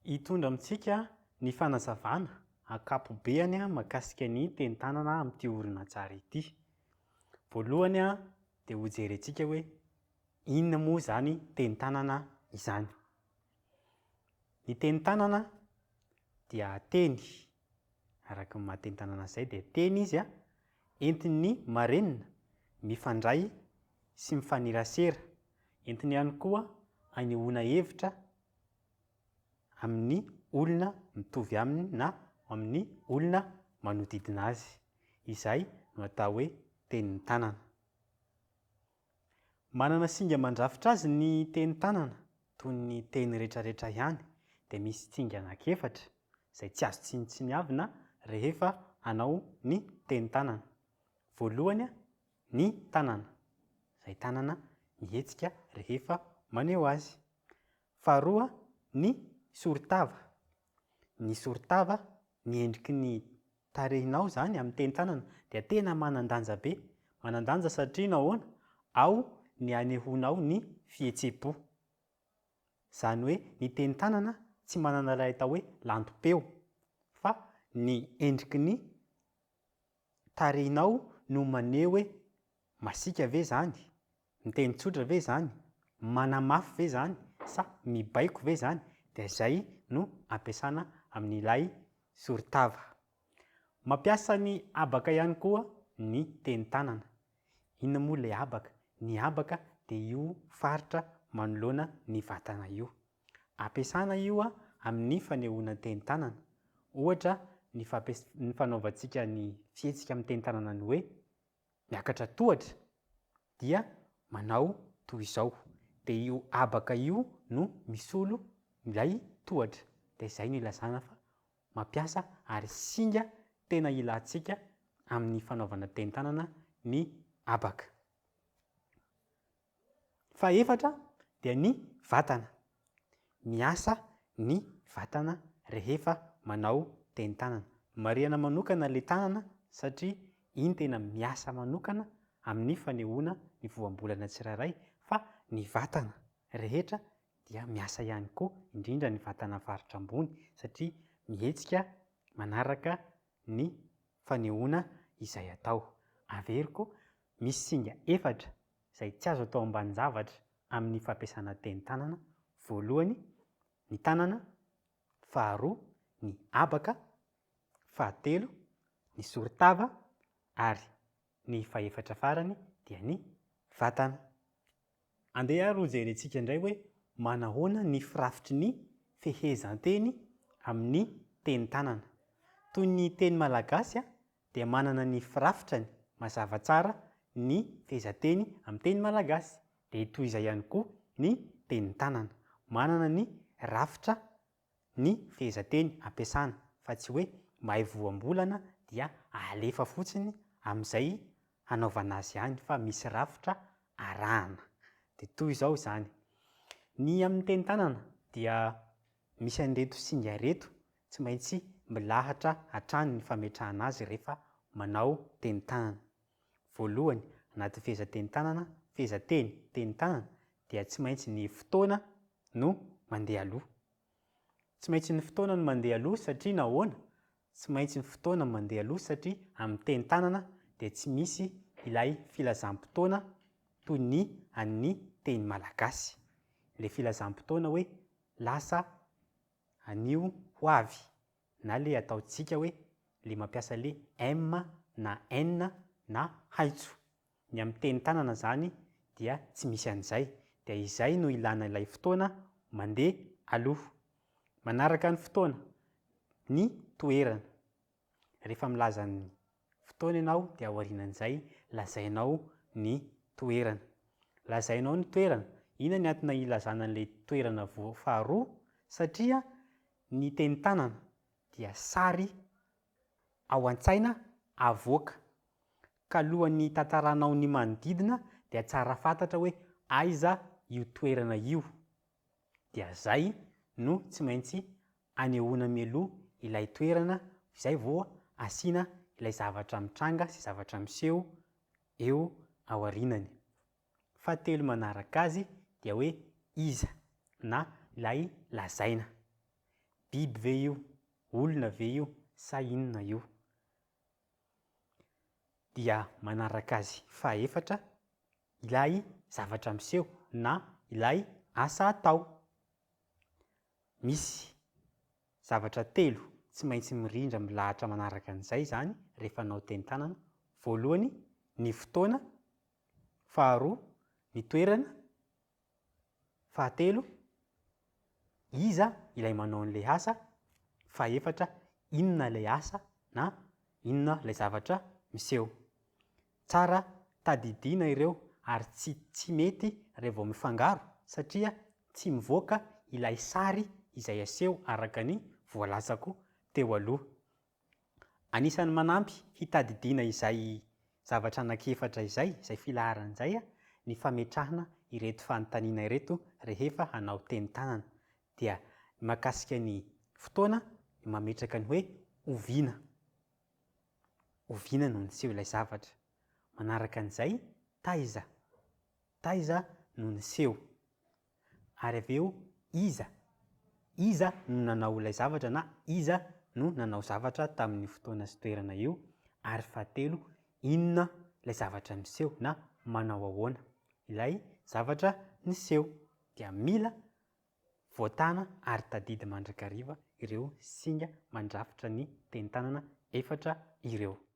Hitondra amintsika ny fanazavana ankapobeany mahakasika ny teny-tanana amin'ity horonan-tsary ity. Voalohany dia ho jerentsika hoe inona moa izany teny-tanana izany. Ny teny-tanana dia teny, araka ny maha-teny-tanana izay dia teny izy entin'ny marenina mifandray sy mifanerasera, entiny ihany koa hanehoana hevitra amin'ny olona mitovy aminy na amin'ny olona manodidina azy. Izay no atao hoe tenin'ny tanana. Manana singa mandrafitra azy ny teny-tanana toy ny teny rehetrarehetra ihany, dia misy singa anankiefatra izay tsy azo tsinitsinyavina rehefa hanao ny teny-tanana. Voalohany ny tanana, izay tanana mihetsika rehefa maneho azy. Faharoa ny soritava. Ny soritava ny endriky ny tarehinao izany amin'ny teny-tanana dia tena manan-danja be. Manan-danja satria nahoana? Ao ny hanehoanao ny fihetseham-po. Izany hoe ny teny-tanana tsy manana ilay atao hoe lanto-peo, fa ny endriky ny tarehinao no maneho hoe masiaka ve izany? Miteny tsotra ve izany? Manamafy ve izany? Sa mibaiko ve izany? Dia izay no ampiasana amin'ilay soritava. Mampiasa ny habaka ihany koa ny teny-tanana. Inona moa ilay habaka? Ny habaka dia io faritra manoloana ny vatana io. Ampiasana io amin'ny fanehoana teny-tanana. Ohatra ny fanaovantsika ny fihetsika amin'ny teny-tanana ny hoe miakatra tohatra dia manao toy izao. Dia io habaka io no misolo ilay tohatra. Dia izay no ilazana fa mampiasa ary singa tena ilantsika amin'ny fanaovana teny-tanana ny habaka. Fahaefatra dia ny vatana. Miasa ny vatana rehefa manao teny-tanana. Marihana manokana ilay tanana satria iny tena miasa manokana amin'ny fanehoana ny voambolana tsirairay, fa ny vatana rehetra dia miasa ihany koa, indrindra ny vatana faritra ambony satria mihetsika manaraka ny fanehoana izay atao. Averiko misy singa efatra izay tsy azo atao ambanin-javatra amin'ny fampiasana teny-tanana. Voalohany ny tanana, faharoa ny habaka, fahatelo ny soritava ary ny fahaefatra farany dia ny vatana. Andeha ary ho jerentsika indray hoe manahoana ny firafitry ny fehezan-teny amin'ny teny-tanana. Toy ny teny malagasy dia manana ny firafitrany mazava tsara ny fehezan-teny amin'ny teny malagasy. Dia toy izay ihany koa ny tenin-tanana. Manana ny rafitra ny fehezan-teny ampiasana, fa tsy hoe mahay voambolana dia alefa fotsiny amin'izay hanaovana azy ihany, fa misy rafitra arahana. Dia toy izao izany. Ny amin'ny teny-tanana dia misy an'ireto singa ireto tsy maintsy milahatra hatrany ny fametrahana azy rehefa manao teny-tanana. Voalohany, anaty fehezan-teny-tanana, fehezan-teny, teny-tanana dia tsy maintsy ny fotoana no mandeha aloha. Tsy maintsy ny fotoana no mandeha aloha satria nahoana? Tsy maintsy ny fotoana mandeha aloha satria amin'ny teny-tanana dia tsy misy ilay filazam-potoana toy ny an'ny teny malagasy. Ilay filazam-potoana hoe lasa anio ho avy, na ilay ataontsika hoe ilay mampiasa ilay M na N na haitso. Ny amin'ny teny-tanana izany dia tsy misy an'izay. Dia izay no ilana ilay fotoana mandeha aloha. Manaraka ny fotoana, ny toerana. Rehefa milaza ny fotoana ianao dia aorianan'izay lazainao ny toerana. Lazainao ny toerana. Inona ny antony ilazana an'ilay toerana faharoa? Satria ny teny-tanana dia sary ao an-tsaina avoaka. Ka alohan'ny tantaranao ny manodidina dia tsara fantatra hoe aiza io toerana io. Dia izay no tsy maintsy hanehoana mialoha ilay toerana, izay vao asiana ilay zavatra mitranga sy zavatra miseho eo aorianany. Fahatelo manaraka azy dia hoe iza na ilay lazaina. biby ve io, olona ve io, sa inona io. Dia manaraka azy fahaefatra ilay zavatra miseho na ilay asa atao. Misy zavatra telo tsy maintsy mirindra milahatra manaraka an'izay zany rehefa hanao tenin-tanana. Voalohany ny fotoana, faharoa ny toerana, fahatelo iza ilay manao an'ilay asa, fahaefatra inona ilay asa na inona ilay zavatra miseho. Tsara tadidina ireo ary tsy mety rehefa vao mifangaro satria tsy mivoaka ilay sary izay aseho araka ny voalazako teo aloha. Anisan'ny manampy hitadidina izay zavatra anankiefatra izay filaharana izay ny fametrahana ireto fanontaniana ireto rehefa hanao tenin-tanana. Dia mahakasika ny fotoana mametraka ny hoe oviana. Oviana no niseho ilay zavatra. Manaraka an'izay taiza. Taiza no niseho. Ary avy eo iza. Iza no nanao ilay zavatra na iza no nanao zavatra tamin'ny fotoana sy toerana io. Ary fahatelo, inona ilay zavatra miseho na manao ahoana ilay zavatra niseho. Dia mila voatana ary tadidy mandrakariva ireo singa mandrafitra ny tenin-tanana efatra ireo.